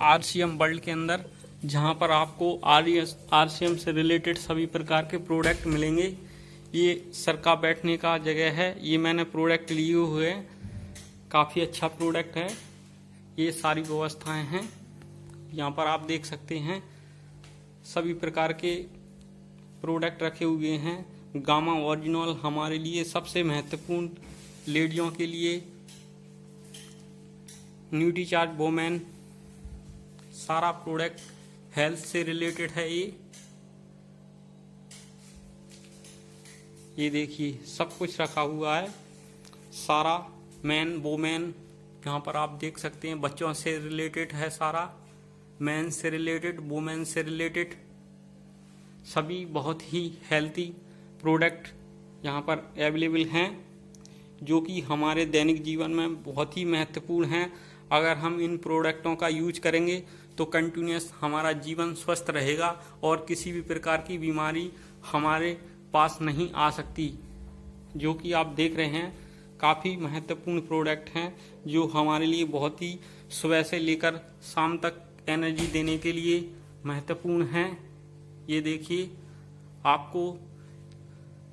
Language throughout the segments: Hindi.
RCM वर्ल्ड के अंदर, जहां पर आपको RCM से रिलेटेड सभी प्रकार के प्रोडक्ट मिलेंगे। ये सर का बैठने का जगह है। ये मैंने प्रोडक्ट लिए हुए हैं, काफ़ी अच्छा प्रोडक्ट है। ये सारी व्यवस्थाएं हैं, यहाँ पर आप देख सकते हैं सभी प्रकार के प्रोडक्ट रखे हुए हैं। गामा ओरिजिनल हमारे लिए सबसे महत्वपूर्ण, लेडियों के लिए न्यूट्रीचार्ज वोमेन, सारा प्रोडक्ट हेल्थ से रिलेटेड है। ये देखिए सब कुछ रखा हुआ है, सारा मैन वोमेन, यहाँ पर आप देख सकते हैं बच्चों से रिलेटेड है सारा, मैन से रिलेटेड, वोमेन से रिलेटेड, सभी बहुत ही हेल्थी प्रोडक्ट यहाँ पर अवेलेबल हैं, जो कि हमारे दैनिक जीवन में बहुत ही महत्वपूर्ण हैं। अगर हम इन प्रोडक्टों का यूज करेंगे तो कंटिन्यूस हमारा जीवन स्वस्थ रहेगा और किसी भी प्रकार की बीमारी हमारे पास नहीं आ सकती। जो कि आप देख रहे हैं काफ़ी महत्वपूर्ण प्रोडक्ट हैं, जो हमारे लिए बहुत ही सुबह से लेकर शाम तक एनर्जी देने के लिए महत्वपूर्ण हैं। ये देखिए आपको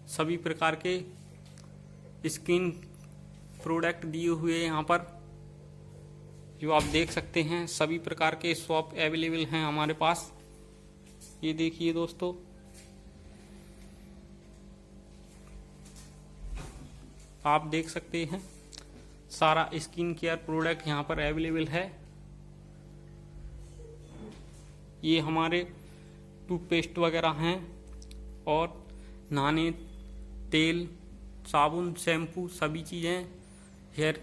सभी प्रकार के स्किन प्रोडक्ट दिए हुए यहाँ पर, जो आप देख सकते हैं सभी प्रकार के शॉप अवेलेबल हैं हमारे पास। ये देखिए दोस्तों, आप देख सकते हैं सारा स्किन केयर प्रोडक्ट यहाँ पर अवेलेबल है। ये हमारे टूथपेस्ट वगैरह हैं और नहाने तेल, साबुन, शैम्पू, सभी चीज़ें हेयर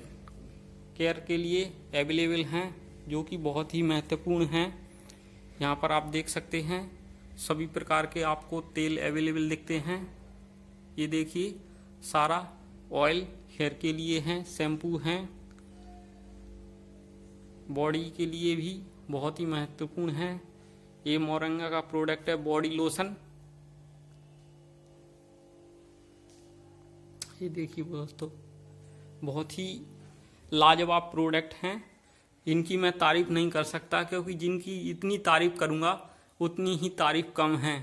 केयर के लिए अवेलेबल हैं, जो कि बहुत ही महत्वपूर्ण हैं। यहाँ पर आप देख सकते हैं सभी प्रकार के आपको तेल अवेलेबल दिखते हैं। ये देखिए सारा ऑयल हेयर के लिए हैं, शैम्पू हैं, बॉडी के लिए भी बहुत ही महत्वपूर्ण है। ये मोरिंगा का प्रोडक्ट है, बॉडी लोशन। ये देखिए दोस्तों, बहुत ही लाजवाब प्रोडक्ट हैं। इनकी मैं तारीफ नहीं कर सकता, क्योंकि जिनकी इतनी तारीफ करूँगा उतनी ही तारीफ कम है,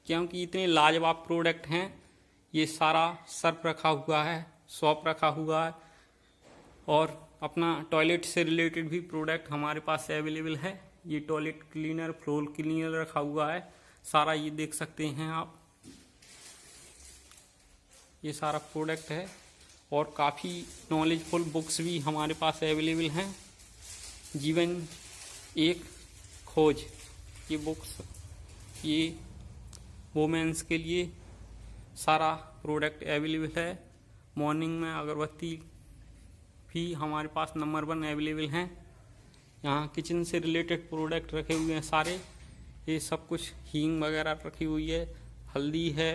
क्योंकि इतने लाजवाब प्रोडक्ट हैं। ये सारा सर्फ रखा हुआ है, सॉप रखा हुआ है, और अपना टॉयलेट से रिलेटेड भी प्रोडक्ट हमारे पास अवेलेबल है। ये टॉयलेट क्लीनर, फ्लोर क्लीनर रखा हुआ है सारा, ये देख सकते हैं आप। ये सारा प्रोडक्ट है, और काफ़ी नॉलेजफुल बुक्स भी हमारे पास अवेलेबल हैं। जीवन एक खोज, ये बुक्स, ये वोमेन्स के लिए सारा प्रोडक्ट अवेलेबल है। मॉर्निंग में अगरबत्ती भी हमारे पास नंबर 1 अवेलेबल हैं। यहाँ किचन से रिलेटेड प्रोडक्ट रखे हुए हैं सारे। ये सब कुछ हींग वगैरह रखी हुई है, हल्दी है,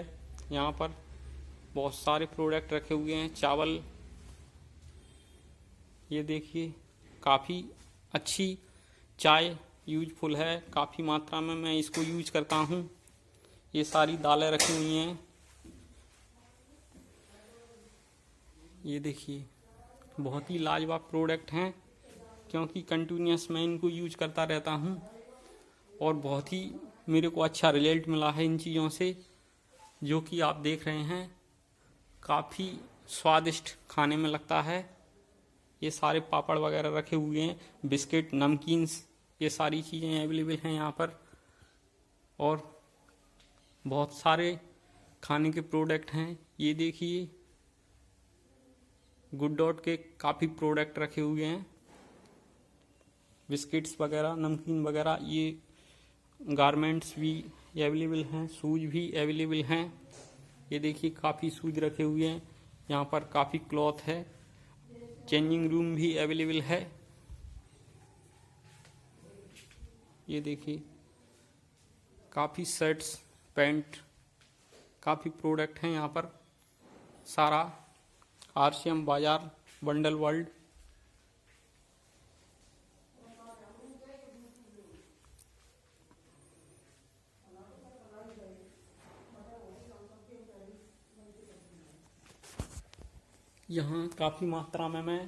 यहाँ पर बहुत सारे प्रोडक्ट रखे हुए हैं, चावल। ये देखिए काफ़ी अच्छी चाय यूजफुल है, काफ़ी मात्रा में मैं इसको यूज करता हूँ। ये सारी दालें रखी हुई हैं। ये देखिए बहुत ही लाजवाब प्रोडक्ट हैं, क्योंकि कंटिन्यूस मैं इनको यूज करता रहता हूँ और बहुत ही मेरे को अच्छा रिजल्ट मिला है इन चीज़ों से, जो कि आप देख रहे हैं काफ़ी स्वादिष्ट खाने में लगता है। ये सारे पापड़ वगैरह रखे हुए हैं, बिस्किट, नमकीन्स, ये सारी चीज़ें अवेलेबल हैं यहाँ पर, और बहुत सारे खाने के प्रोडक्ट हैं। ये देखिए गुड डॉट के काफ़ी प्रोडक्ट रखे हुए हैं, बिस्किट्स वगैरह, नमकीन वगैरह। ये गारमेंट्स भी अवेलेबल हैं, शूज भी अवेलेबल हैं। ये देखिए काफ़ी शूज रखे हुए हैं यहाँ पर, काफ़ी क्लॉथ है, चेंजिंग रूम भी अवेलेबल है। ये देखिए काफ़ी शर्ट्स, पैंट, काफ़ी प्रोडक्ट हैं यहाँ पर। सारा RCM बाजार, बंडल वर्ल्ड। यहाँ काफ़ी मात्रा में मैं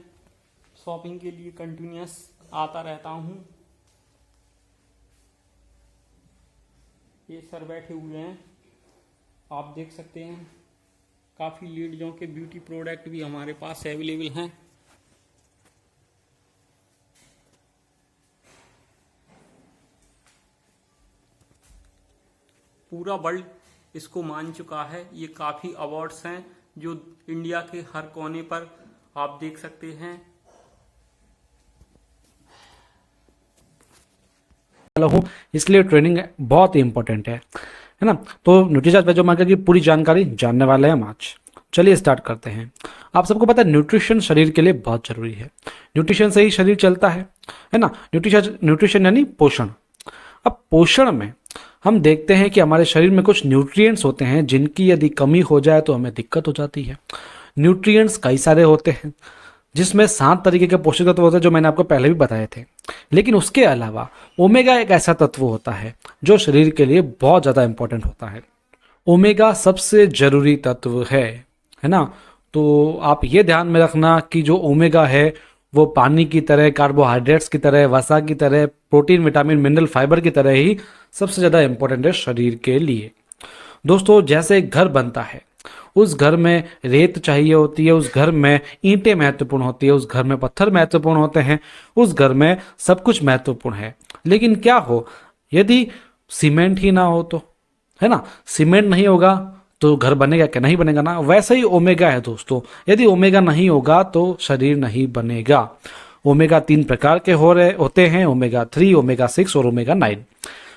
शॉपिंग के लिए कंटिन्यूस आता रहता हूँ। ये सर बैठे हुए हैं, आप देख सकते हैं। काफ़ी लेडीजों के ब्यूटी प्रोडक्ट भी हमारे पास अवेलेबल हैं। पूरा वर्ल्ड इसको मान चुका है। ये काफ़ी अवार्ड्स हैं जो इंडिया के हर कोने पर आप देख सकते हैं। हूँ, इसलिए ट्रेनिंग बहुत ही इंपॉर्टेंट है ना। तो न्यूट्रीचार्ज वेज ओमेगा की पूरी जानकारी जानने वाले हैं हम आज। चलिए स्टार्ट करते हैं। आप सबको पता है न्यूट्रिशन शरीर के लिए बहुत जरूरी है। न्यूट्रिशन से ही शरीर चलता है ना। न्यूट्रिशन यानी पोषण। अब पोषण में हम देखते हैं कि हमारे शरीर में कुछ न्यूट्रिएंट्स होते हैं जिनकी यदि कमी हो जाए तो हमें दिक्कत हो जाती है। न्यूट्रिएंट्स कई सारे होते हैं, जिसमें 7 तरीके के पोषक तत्व होते हैं जो मैंने आपको पहले भी बताए थे। लेकिन उसके अलावा ओमेगा एक ऐसा तत्व होता है जो शरीर के लिए बहुत ज़्यादा इंपॉर्टेंट होता है। ओमेगा सबसे जरूरी तत्व है ना। तो आप ये ध्यान में रखना कि जो ओमेगा है वो पानी की तरह, कार्बोहाइड्रेट्स की तरह, वसा की तरह, प्रोटीन, विटामिन, मिनरल, फाइबर की तरह ही सबसे ज़्यादा इंपॉर्टेंट है शरीर के लिए। दोस्तों, जैसे एक घर बनता है, उस घर में रेत चाहिए होती है, उस घर में ईंटें महत्वपूर्ण होती है, उस घर में पत्थर महत्वपूर्ण होते हैं, उस घर में सब कुछ महत्वपूर्ण है। लेकिन क्या हो यदि सीमेंट ही ना हो तो, है ना। सीमेंट नहीं होगा तो घर बनेगा क्या? नहीं बनेगा ना। वैसे ही ओमेगा है दोस्तों, यदि ओमेगा नहीं होगा तो शरीर नहीं बनेगा। ओमेगा 3 प्रकार के होते हैं, ओमेगा 3, ओमेगा 6 और ओमेगा 9।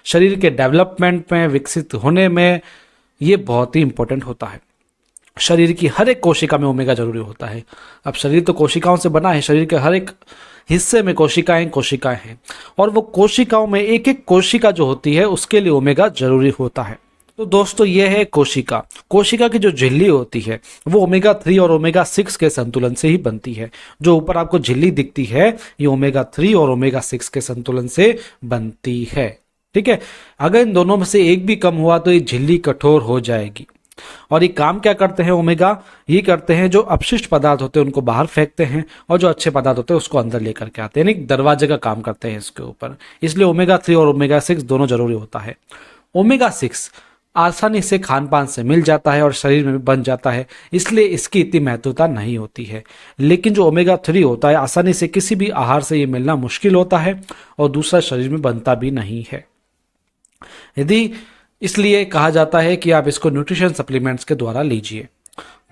शरीर के डेवलपमेंट में, विकसित होने में ये बहुत ही इंपॉर्टेंट होता है। शरीर की हर एक कोशिका में ओमेगा जरूरी होता है। अब शरीर तो कोशिकाओं से बना है, शरीर के हर एक हिस्से में कोशिकाएं हैं और वो कोशिकाओं में एक एक कोशिका जो होती है उसके लिए ओमेगा जरूरी होता है। तो दोस्तों, ये है कोशिका। कोशिका की जो झिल्ली होती है वो ओमेगा 3 और ओमेगा 6 के संतुलन से ही बनती है। जो ऊपर आपको झिल्ली दिखती है ये ओमेगा 3 और ओमेगा 6 के संतुलन से बनती है। ठीक है। अगर इन दोनों में से एक भी कम हुआ तो ये झिल्ली कठोर हो जाएगी। और ये काम क्या करते हैं ओमेगा? ये करते हैं जो अपशिष्ट पदार्थ होते हैं उनको बाहर फेंकते हैं और जो अच्छे पदार्थ होते हैं उसको अंदर लेकर के आते हैं, यानी दरवाजे का काम करते हैं इसके ऊपर। इसलिए ओमेगा 3 और ओमेगा 6 दोनों जरूरी होता है। ओमेगा 6 आसानी से खान पान से मिल जाता है और शरीर में भी बन जाता है, इसलिए इसकी इतनी महत्वता नहीं होती है। लेकिन जो ओमेगा 3 होता है आसानी से किसी भी आहार से ये मिलना मुश्किल होता है और दूसरा शरीर में बनता भी नहीं है। यदि इसलिए कहा जाता है कि आप इसको न्यूट्रिशन सप्लीमेंट्स के द्वारा लीजिए।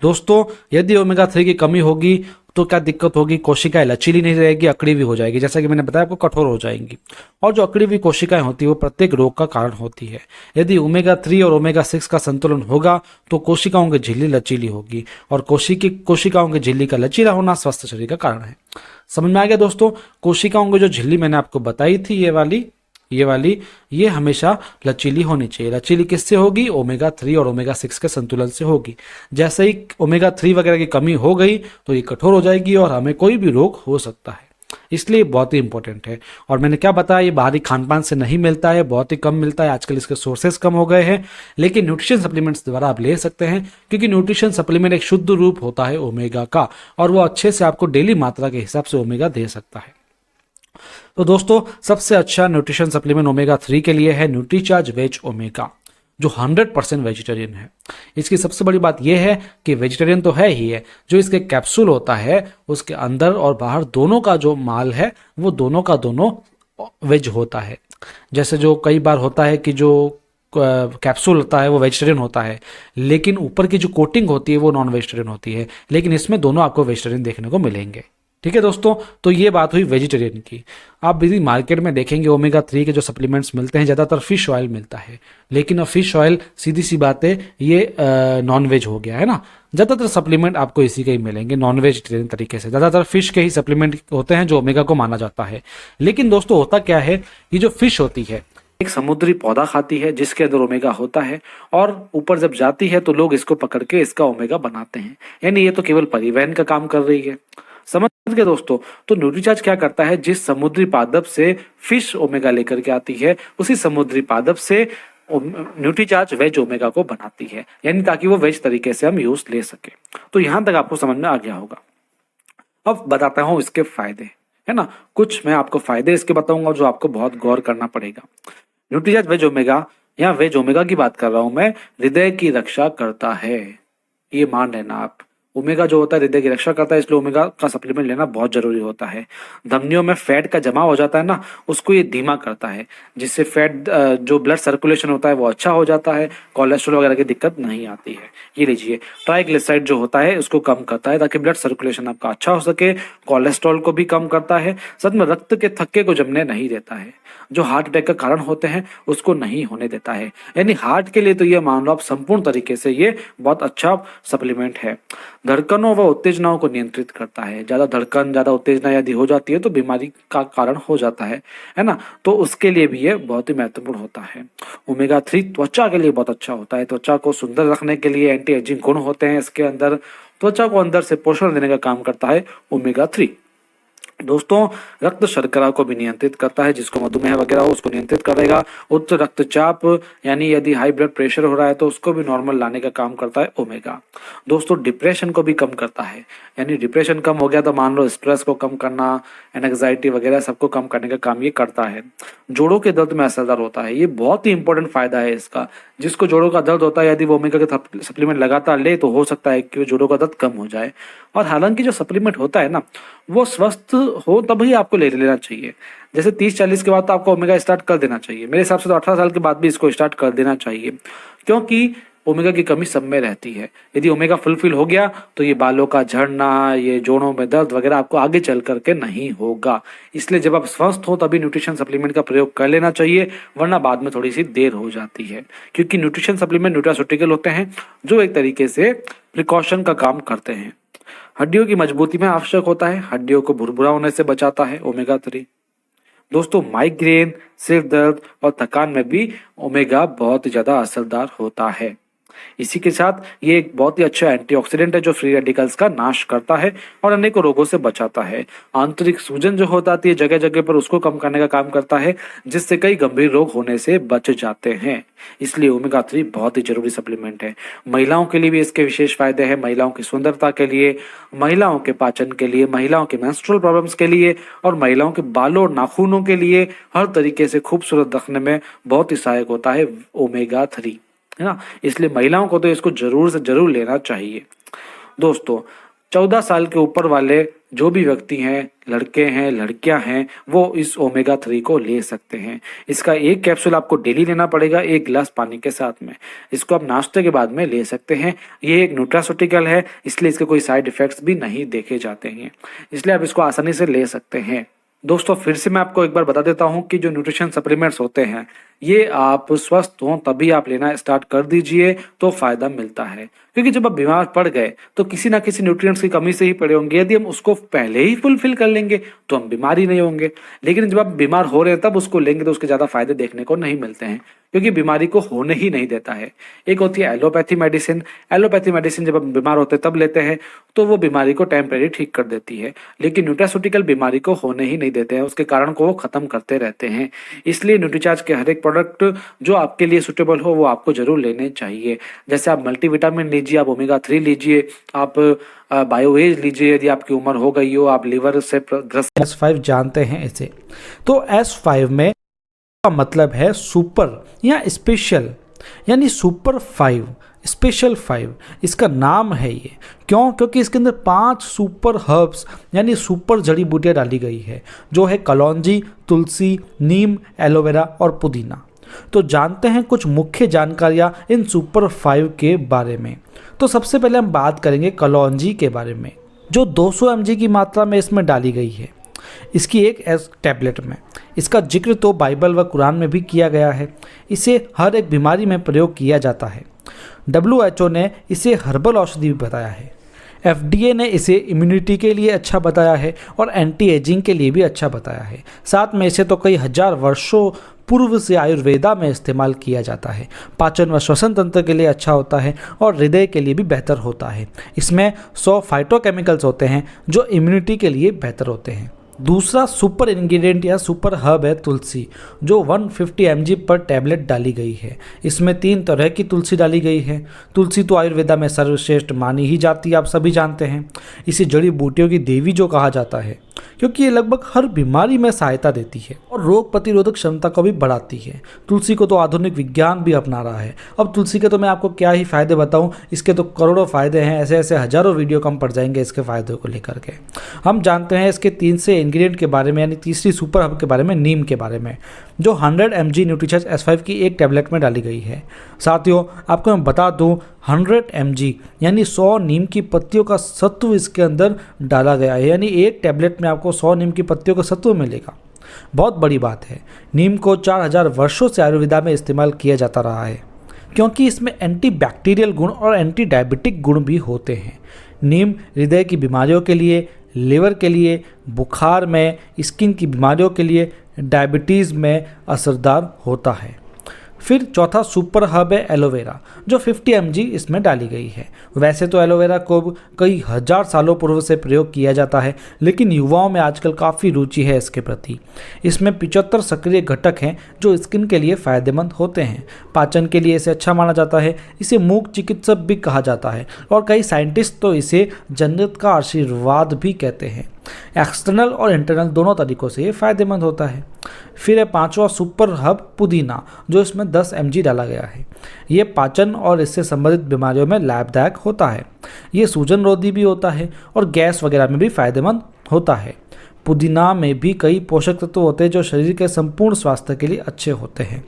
दोस्तों, यदि ओमेगा 3 की कमी होगी तो क्या दिक्कत होगी? कोशिकाएं लचीली नहीं रहेगी, अकड़ी हुई हो जाएगी, जैसा कि मैंने बताया आपको, कठोर हो जाएंगी। और जो अकड़ी हुई कोशिकाएं होती है वो प्रत्येक रोग का कारण होती है। यदि ओमेगा 3 और ओमेगा 6 का संतुलन होगा तो कोशिकाओं की झिल्ली लचीली होगी और कोशिकाओं की झिल्ली का लचीला होना स्वस्थ शरीर का कारण है। समझ में आ गया दोस्तों? कोशिकाओं की जो झिल्ली मैंने आपको बताई थी ये हमेशा लचीली होनी चाहिए। लचीली किससे होगी? ओमेगा 3 और ओमेगा 6 के संतुलन से होगी। जैसे ही ओमेगा 3 वगैरह की कमी हो गई तो ये कठोर हो जाएगी और हमें कोई भी रोग हो सकता है। इसलिए बहुत ही इंपॉर्टेंट है। और मैंने क्या बताया, ये बाहरी खान पान से नहीं मिलता है, बहुत ही कम मिलता है। आजकल इसके सोर्सेस कम हो गए हैं, लेकिन न्यूट्रिशन सप्लीमेंट्स द्वारा आप ले सकते हैं, क्योंकि न्यूट्रिशन सप्लीमेंट एक शुद्ध रूप होता है ओमेगा का और वो अच्छे से आपको डेली मात्रा के हिसाब से ओमेगा दे सकता है। तो दोस्तों, सबसे अच्छा न्यूट्रिशन सप्लीमेंट ओमेगा 3 के लिए है न्यूट्रीचार्ज वेज ओमेगा, जो 100% वेजिटेरियन है। इसकी सबसे बड़ी बात यह है कि वेजिटेरियन तो है ही है, जो इसके कैप्सूल होता है उसके अंदर और बाहर दोनों का जो माल है वो दोनों का दोनों वेज होता है। जैसे जो कई बार होता है कि जो कैप्सूल होता है वो वेजिटेरियन होता है, लेकिन ऊपर की जो कोटिंग होती है वो नॉन वेजिटेरियन होती है, लेकिन इसमें दोनों आपको वेजिटेरियन देखने को मिलेंगे। ठीक है दोस्तों, तो ये बात हुई वेजिटेरियन की। आप यदि मार्केट में देखेंगे ओमेगा 3 के जो सप्लीमेंट्स मिलते हैं ज़्यादातर फिश ऑयल मिलता है, लेकिन अब फिश ऑयल सीधी सी बात है ये नॉन वेज हो गया है ना। ज़्यादातर सप्लीमेंट आपको इसी के ही मिलेंगे नॉन वेजिटेरियन तरीके से। ज़्यादातर फिश के ही सप्लीमेंट होते हैं जो ओमेगा को माना जाता है। लेकिन दोस्तों, होता क्या है, ये जो फिश होती है एक समुद्री पौधा खाती है जिसके अंदर ओमेगा होता है और ऊपर जब जाती है तो लोग इसको पकड़ के इसका ओमेगा बनाते हैं, यानी ये तो केवल परिवहन का काम कर रही है। समझ गए दोस्तों? तो न्यूट्रीचार्ज क्या करता है, जिस समुद्री पादप से फिश ओमेगा लेकर के आती है उसी समुद्री पादप से न्यूट्रीचार्ज वेज ओमेगा को बनाती है, यानी ताकि वो वेज तरीके से हम यूज ले सके। तो यहां तक आपको समझ में आ गया होगा। अब बताता हूं इसके फायदे, है ना। कुछ मैं आपको फायदे इसके बताऊंगा जो आपको बहुत गौर करना पड़ेगा। न्यूट्रीचार्ज वेज ओमेगा यहाँ वेज ओमेगा की बात कर रहा हूं मैं, हृदय की रक्षा करता है, ये मान लेना आप। ओमेगा जो होता है हृदय की रक्षा करता है, इसलिए ओमेगा का सप्लीमेंट लेना बहुत जरूरी होता है। धमनियों में फैट का जमा हो जाता है ना, उसको ये धीमा करता है, जिससे फैट जो ब्लड सर्कुलेशन होता है वो अच्छा हो जाता है, कोलेस्ट्रॉल वगैरह की दिक्कत नहीं आती है। ये लीजिए, ट्राइग्लिसराइड जो होता है उसको कम करता है ताकि ब्लड सर्कुलेशन आपका अच्छा हो सके, कोलेस्ट्रॉल को भी कम करता है, साथ में रक्त के थक्के को जमने नहीं देता है, जो हार्ट अटैक का कारण होते हैं उसको नहीं होने देता है। यानी हार्ट के लिए तो ये मान लो आप संपूर्ण तरीके से ये बहुत अच्छा सप्लीमेंट है। धड़कनों व उत्तेजनाओं को नियंत्रित करता है, ज्यादा धड़कन ज्यादा उत्तेजना यदि हो जाती है तो बीमारी का कारण हो जाता है ना, तो उसके लिए भी ये बहुत ही महत्वपूर्ण होता है। ओमेगा 3 त्वचा के लिए बहुत अच्छा होता है, त्वचा को सुंदर रखने के लिए एंटी एजिंग गुण होते हैं इसके अंदर, त्वचा को अंदर से पोषण देने का काम करता है ओमेगा 3। दोस्तों, रक्त शर्करा को भी नियंत्रित करता है, जिसको मधुमेह वगैरह हो उसको नियंत्रित करेगा। उच्च रक्तचाप यानी यदि हाई ब्लड प्रेशर हो रहा है तो उसको भी नॉर्मल लाने का काम करता है ओमेगा। दोस्तों, डिप्रेशन को भी कम करता है, यानी डिप्रेशन कम हो गया तो मान लो स्ट्रेस को कम करना, एंजाइटी वगैरह सबको कम करने का काम ये करता है। जोड़ों के दर्द में असरदार होता है, ये बहुत ही इंपॉर्टेंट फायदा है इसका। जिसको जोड़ों का दर्द होता है यदि वो ओमेगा के सप्लीमेंट लगातार ले तो हो सकता है कि जोड़ों का दर्द कम हो जाए। और हालांकि जो सप्लीमेंट होता है ना वो स्वस्थ हो तभी आपको ले लेना चाहिए। जैसे 30-40 के बाद तो आपको ओमेगा स्टार्ट कर देना चाहिए, मेरे हिसाब से तो 18 साल के बाद भी इसको स्टार्ट कर देना चाहिए, क्योंकि ओमेगा की कमी सब में रहती है। यदि ओमेगा फुलफिल हो गया तो ये बालों का झड़ना, ये जोड़ों में दर्द वगैरह आपको आगे चल करके नहीं होगा। इसलिए जब आप स्वस्थ हो तभी न्यूट्रिशन सप्लीमेंट का प्रयोग कर लेना चाहिए, वरना बाद में थोड़ी सी देर हो जाती है, क्योंकि न्यूट्रिशन सप्लीमेंट न्यूट्रास्यूटिकल होते हैं जो एक तरीके से प्रिकॉशन का काम करते हैं। हड्डियों की मजबूती में आवश्यक होता है, हड्डियों को भुरभुरा होने से बचाता है ओमेगा 3। दोस्तों, माइग्रेन, सिर दर्द और थकान में भी ओमेगा बहुत ज्यादा असरदार होता है। इसी के साथ ये एक बहुत ही अच्छा एंटीऑक्सीडेंट है जो फ्री रेडिकल्स का नाश करता है और अनेकों रोगों से बचाता है। आंतरिक सूजन जो होता है जगह जगह पर उसको कम करने का काम करता है, जिससे कई गंभीर रोग होने से बच जाते हैं। इसलिए ओमेगा 3 बहुत ही जरूरी सप्लीमेंट है। महिलाओं के लिए भी इसके विशेष फायदे हैं, महिलाओं की सुंदरता के लिए, महिलाओं के पाचन के लिए, महिलाओं के मेंस्ट्रुअल प्रॉब्लम्स के लिए और महिलाओं के बालों और नाखूनों के लिए हर तरीके से खूबसूरत रखने में बहुत ही सहायक होता है ओमेगा 3, है ना। इसलिए महिलाओं को तो इसको जरूर से जरूर लेना चाहिए। दोस्तों, 14 साल के ऊपर वाले जो भी व्यक्ति हैं, लड़के हैं लड़कियां हैं, वो इस ओमेगा 3 को ले सकते हैं। इसका एक कैप्सूल आपको डेली लेना पड़ेगा 1 गिलास पानी के साथ में। इसको आप नाश्ते के बाद में ले सकते हैं। ये एक न्यूट्रास्यूटिकल है, इसलिए इसके कोई साइड इफेक्ट्स भी नहीं देखे जाते हैं, इसलिए आप इसको आसानी से ले सकते हैं। दोस्तों, फिर से मैं आपको एक बार बता देता हूं कि जो न्यूट्रिशन सप्लीमेंट्स होते हैं ये आप स्वस्थ हो तभी आप लेना स्टार्ट कर दीजिए तो फायदा मिलता है, क्योंकि जब आप बीमार पड़ गए तो किसी ना किसी न्यूट्रिएंट्स की कमी से ही पड़े होंगे। यदि हम उसको पहले ही फुलफिल कर लेंगे तो हम बीमार ही नहीं होंगे, लेकिन जब आप बीमार हो रहे हैं तब उसको लेंगे तो उसके ज्यादा फायदे देखने को नहीं मिलते हैं, क्योंकि बीमारी को होने ही नहीं देता है। एक होती है एलोपैथी मेडिसिन। एलोपैथी मेडिसिन जब हम बीमार होते हैं तब लेते हैं तो वो बीमारी को टेम्परेरी ठीक कर देती है, लेकिन न्यूट्रास्यूटिकल बीमारी को होने ही नहीं देते हैं, उसके कारण को वो खत्म करते रहते हैं। इसलिए न्यूट्रीचार्ज के हर एक प्रोडक्ट जो आपके लिए सुटेबल हो वो आपको जरूर लेने चाहिए। जैसे आप मल्टीविटामिन लीजिए, आप ओमेगा 3 लीजिए, आप बायोएज लीजिए यदि आपकी उम्र हो गई हो, आप लिवर से ग्रस्त। S5 जानते हैं इसे, तो S5 में का मतलब है सुपर या स्पेशल, यानी सुपर 5, स्पेशल 5 इसका नाम है ये। क्यों? क्योंकि इसके अंदर 5 सुपर हर्ब्स यानी सुपर जड़ी बूटियाँ डाली गई है, जो है कलौंजी, तुलसी, नीम, एलोवेरा और पुदीना। तो जानते हैं कुछ मुख्य जानकारियाँ इन सुपर 5 के बारे में। तो सबसे पहले हम बात करेंगे कलौंजी के बारे में, जो 200 mg की मात्रा में इसमें डाली गई है, इसकी एक टैबलेट में। इसका जिक्र तो बाइबल व कुरान में भी किया गया है। इसे हर एक बीमारी में प्रयोग किया जाता है। WHO ने इसे हर्बल औषधि भी बताया है। FDA ने इसे इम्यूनिटी के लिए अच्छा बताया है और एंटी एजिंग के लिए भी अच्छा बताया है। साथ में इसे तो कई हजार वर्षों पूर्व से आयुर्वेदा में इस्तेमाल किया जाता है। पाचन व श्वसन तंत्र के लिए अच्छा होता है और हृदय के लिए भी बेहतर होता है। इसमें 100 फाइटोकेमिकल्स होते हैं जो इम्यूनिटी के लिए बेहतर होते हैं। दूसरा सुपर इंग्रेडिएंट या सुपर हर्ब है तुलसी, जो 150 mg पर टैबलेट डाली गई है। इसमें 3 तरह की तुलसी डाली गई है। तुलसी तो आयुर्वेदा में सर्वश्रेष्ठ मानी ही जाती है, आप सभी जानते हैं। इसे जड़ी बूटियों की देवी जो कहा जाता है, क्योंकि ये लगभग हर बीमारी में सहायता देती है और रोग प्रतिरोधक क्षमता को भी बढ़ाती है। तुलसी को तो आधुनिक विज्ञान भी अपना रहा है। अब तुलसी के तो मैं आपको क्या ही फ़ायदे बताऊं, इसके तो करोड़ों फ़ायदे हैं, ऐसे ऐसे हज़ारों वीडियो कम पड़ जाएंगे इसके फ़ायदों को लेकर के। हम जानते हैं इसके 3 से इंग्रेडिएंट के बारे में, यानी तीसरी सुपर हब के बारे में, नीम के बारे में, जो 100 mg न्यूट्रीचार्ज S5 की एक टैबलेट में डाली गई है। साथियों, आपको मैं बता दूं, 100 mg यानी 100 नीम की पत्तियों का सत्व इसके अंदर डाला गया है, यानी एक टैबलेट में आपको 100 नीम की पत्तियों का सत्व मिलेगा। बहुत बड़ी बात है। नीम को 4000 वर्षों से आयुर्वेदा में इस्तेमाल किया जाता रहा है, क्योंकि इसमें एंटीबैक्टीरियल गुण और एंटी डायबिटिक गुण भी होते हैं। नीम हृदय की बीमारियों के लिए, लिवर के लिए, बुखार में, स्किन की बीमारियों के लिए, डायबिटीज़ में असरदार होता है। फिर चौथा सुपर हब है एलोवेरा, जो 50 mg इसमें डाली गई है। वैसे तो एलोवेरा को कई हजार सालों पूर्व से प्रयोग किया जाता है, लेकिन युवाओं में आजकल काफ़ी रुचि है इसके प्रति। इसमें 75 सक्रिय घटक हैं जो स्किन के लिए फ़ायदेमंद होते हैं। पाचन के लिए इसे अच्छा माना जाता है। इसे मूक चिकित्सक भी कहा जाता है और कई साइंटिस्ट तो इसे जन्नत का आशीर्वाद भी कहते हैं। एक्सटर्नल और इंटरनल दोनों तरीक़ों से ये फ़ायदेमंद होता है। फिर है 5वां सुपर हब पुदीना, जो इसमें 10 mg डाला गया है। ये पाचन और इससे संबंधित बीमारियों में लाभदायक होता है। ये सूजन रोधी भी होता है और गैस वगैरह में भी फ़ायदेमंद होता है। पुदीना में भी कई पोषक तत्व होते हैं जो शरीर के संपूर्ण स्वास्थ्य के लिए अच्छे होते हैं।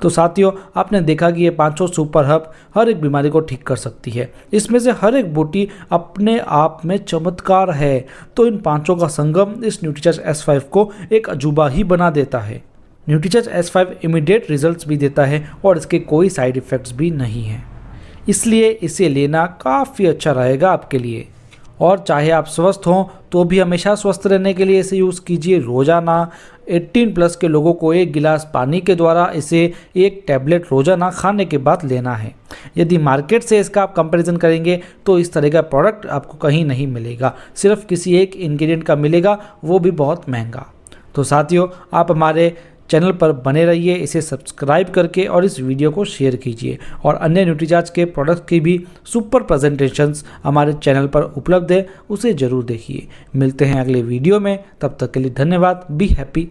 तो साथियों, आपने देखा कि ये 5 सुपर हब हर एक बीमारी को ठीक कर सकती है। इसमें से हर एक बूटी अपने आप में चमत्कार है। तो इन 5 का संगम इस न्यूट्रीचार्ज S5 को एक अजूबा ही बना देता है। न्यूट्रीचार्ज S5 इमीडिएट रिजल्ट्स भी देता है और इसके कोई साइड इफ़ेक्ट्स भी नहीं हैं। इसलिए इसे लेना काफ़ी अच्छा रहेगा आपके लिए। और चाहे आप स्वस्थ हों तो भी हमेशा स्वस्थ रहने के लिए इसे यूज़ कीजिए। रोज़ाना 18+ के लोगों को 1 गिलास पानी के द्वारा इसे 1 टैबलेट रोज़ाना खाने के बाद लेना है। यदि मार्केट से इसका आप कंपैरिजन करेंगे तो इस तरह का प्रोडक्ट आपको कहीं नहीं मिलेगा, सिर्फ किसी एक इंग्रेडिएंट का मिलेगा, वो भी बहुत महंगा। तो साथियों, आप हमारे चैनल पर बने रहिए, इसे सब्सक्राइब करके, और इस वीडियो को शेयर कीजिए। और अन्य न्यूट्रीचार्ज के प्रोडक्ट की भी सुपर प्रेजेंटेशंस हमारे चैनल पर उपलब्ध है, उसे ज़रूर देखिए। मिलते हैं अगले वीडियो में, तब तक के लिए धन्यवाद। Be happy.